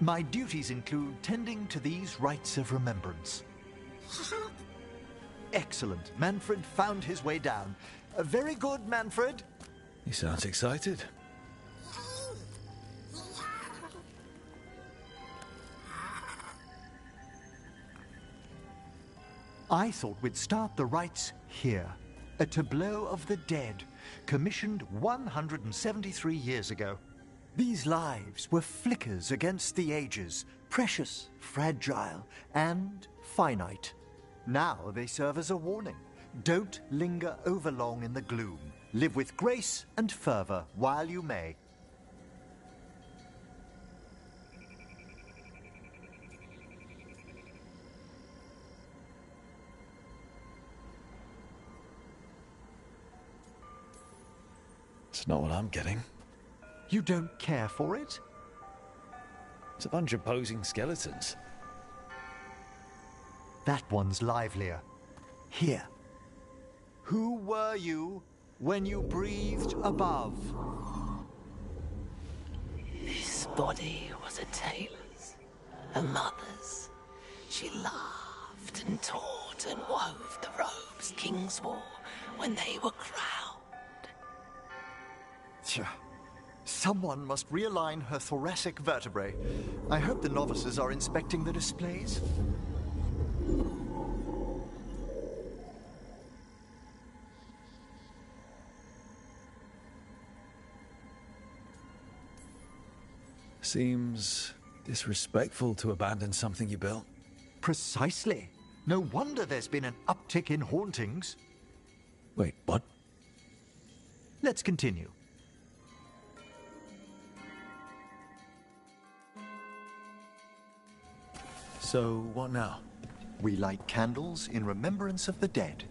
My duties include tending to these rites of remembrance. Excellent. Manfred found his way down. Very good, Manfred. He sounds excited. I thought we'd start the rites here. A tableau of the dead, commissioned 173 years ago. These lives were flickers against the ages, precious, fragile, and finite. Now they serve as a warning. Don't linger overlong in the gloom. Live with grace and fervor while you may. It's not what I'm getting. You don't care for it? It's a bunch of posing skeletons. That one's livelier. Here. Who were you when you breathed above? This body was a tailor's, a mother's. She laughed and taught and wove the robes kings wore when they were crowned. Tja. Someone must realign her thoracic vertebrae. I hope the novices are inspecting the displays. Seems disrespectful to abandon something you built. Precisely. No wonder there's been an uptick in hauntings. Wait, what? Let's continue. So, what now? We light candles in remembrance of the dead.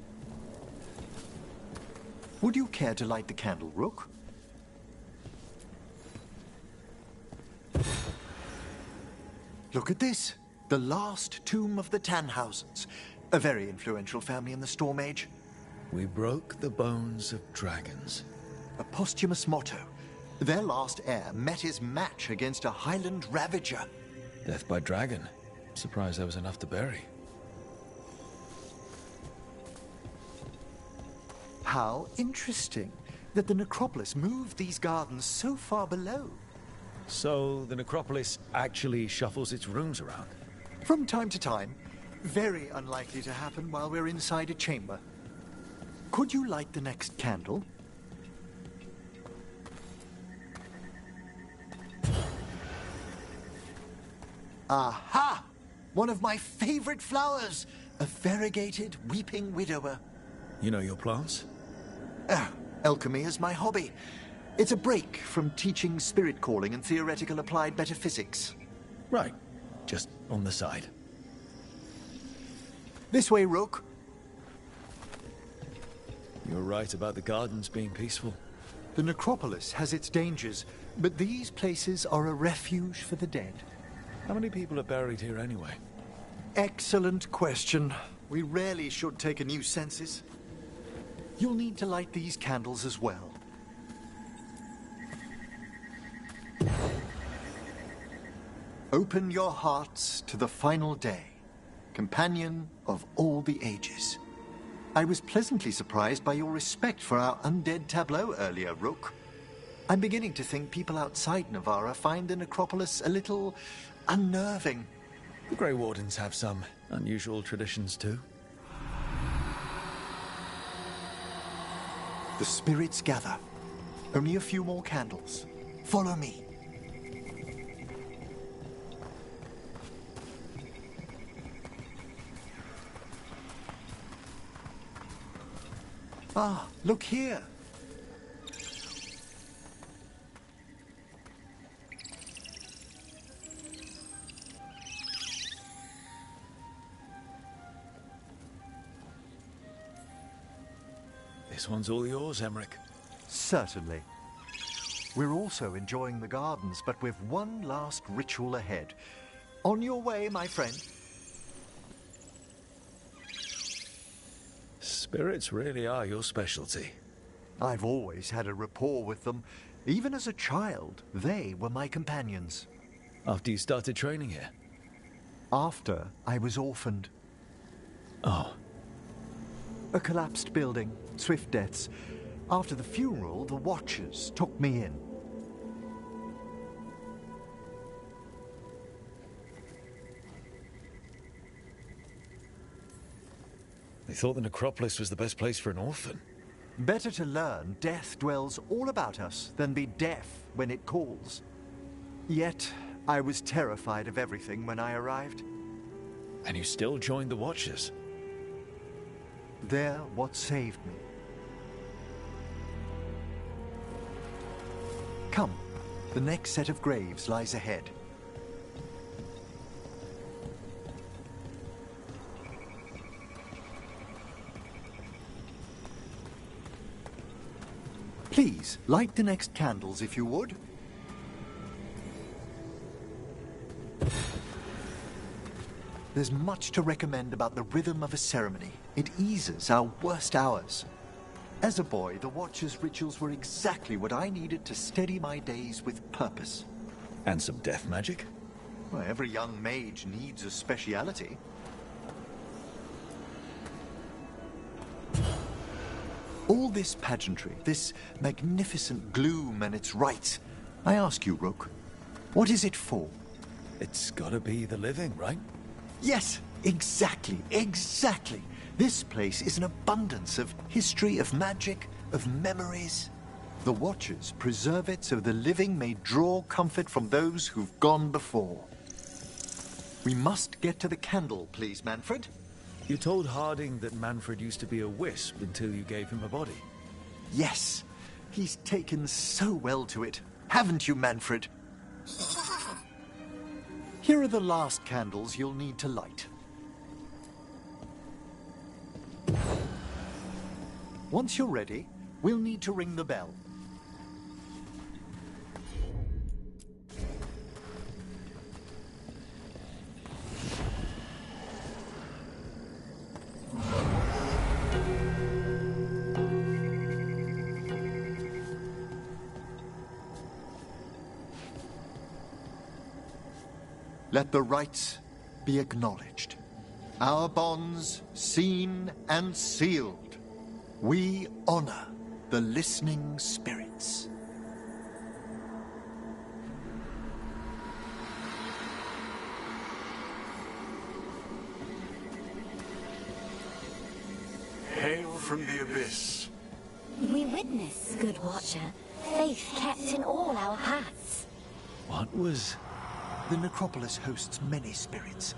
Would you care to light the candle, Rook? Look at this. The last tomb of the Tannhausens. A very influential family in the Storm Age. We broke the bones of dragons. A posthumous motto. Their last heir met his match against a Highland Ravager. Death by dragon. Surprised there was enough to bury. How interesting that the necropolis moved these gardens so far below. So, the necropolis actually shuffles its rooms around? From time to time. Very unlikely to happen while we're inside a chamber. Could you light the next candle? Aha! One of my favorite flowers! A variegated weeping widower. You know your plants? Alchemy is my hobby. It's a break from teaching spirit calling and theoretical applied metaphysics. Right. Just on the side. This way, Rook. You're right about the gardens being peaceful. The necropolis has its dangers, but these places are a refuge for the dead. How many people are buried here anyway? Excellent question. We rarely should take a new census. You'll need to light these candles as well. Open your hearts to the final day, companion of all the ages. I was pleasantly surprised by your respect for our undead tableau earlier, Rook. I'm beginning to think people outside Navarra find the necropolis a little unnerving. The Grey Wardens have some unusual traditions too. The spirits gather. Only a few more candles. Follow me. Ah, look here. This one's all yours, Emmerich. Certainly. We're also enjoying the gardens, but we've one last ritual ahead. On your way, my friend. Spirits really are your specialty. I've always had a rapport with them. Even as a child, they were my companions. After you started training here? After I was orphaned. Oh. A collapsed building, swift deaths. After the funeral, the Watchers took me in. They thought the necropolis was the best place for an orphan. Better to learn death dwells all about us than be deaf when it calls. Yet, I was terrified of everything when I arrived. And you still joined the Watchers? They're what saved me. Come, the next set of graves lies ahead. Please, light the next candles if you would. There's much to recommend about the rhythm of a ceremony. It eases our worst hours. As a boy, the Watcher's rituals were exactly what I needed to steady my days with purpose. And some death magic? Well, every young mage needs a speciality. All this pageantry, this magnificent gloom and its rites, I ask you, Rook, what is it for? It's gotta be the living, right? Yes, exactly, exactly. This place is an abundance of history, of magic, of memories. The Watchers preserve it so the living may draw comfort from those who've gone before. We must get to the candle, please, Manfred. You told Harding that Manfred used to be a wisp until you gave him a body. Yes, he's taken so well to it. Haven't you, Manfred? Here are the last candles you'll need to light. Once you're ready, we'll need to ring the bell. Let the rites be acknowledged. Our bonds seen and sealed. We honor the listening spirits. Hail from the abyss. We witness, good Watcher, faith kept in all our paths. What was... The necropolis hosts many spirits.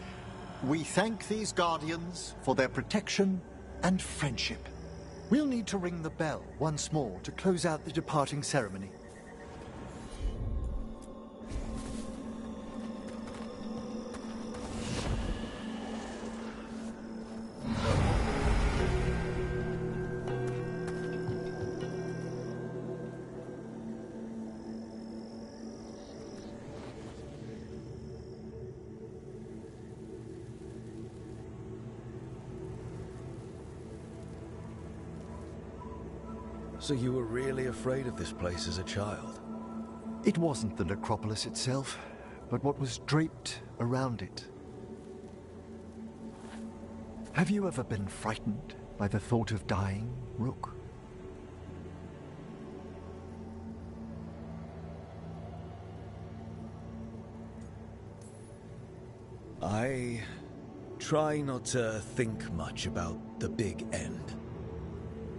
We thank these guardians for their protection and friendship. We'll need to ring the bell once more to close out the departing ceremony. So you were really afraid of this place as a child? It wasn't the necropolis itself, but what was draped around it. Have you ever been frightened by the thought of dying, Rook? I try not to think much about the big end.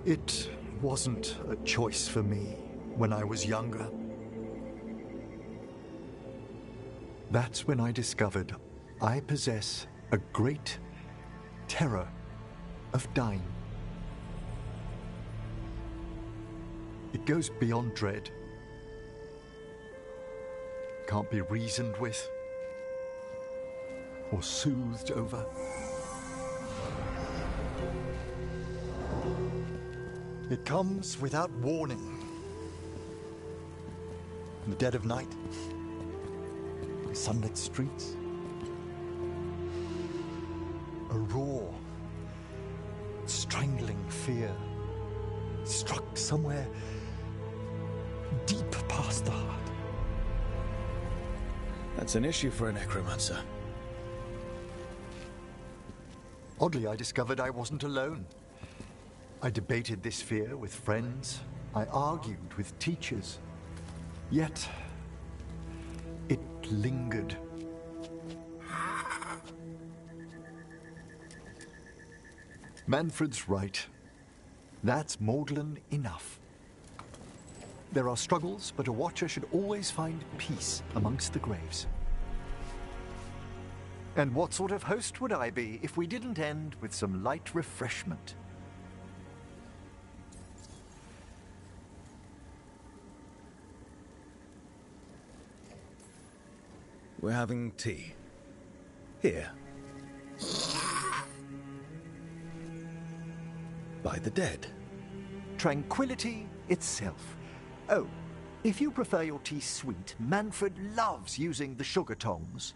It wasn't a choice for me when I was younger. That's when I discovered I possess a great terror of dying. It goes beyond dread. Can't be reasoned with or soothed over. It comes without warning. In the dead of night, in sunlit streets, a raw, strangling fear struck somewhere deep past the heart. That's an issue for a necromancer. Oddly, I discovered I wasn't alone. I debated this fear with friends. I argued with teachers. Yet, it lingered. Manfred's right. That's maudlin enough. There are struggles, but a watcher should always find peace amongst the graves. And what sort of host would I be if we didn't end with some light refreshment? We're having tea. Here. By the dead. Tranquility itself. Oh, if you prefer your tea sweet, Manfred loves using the sugar tongs.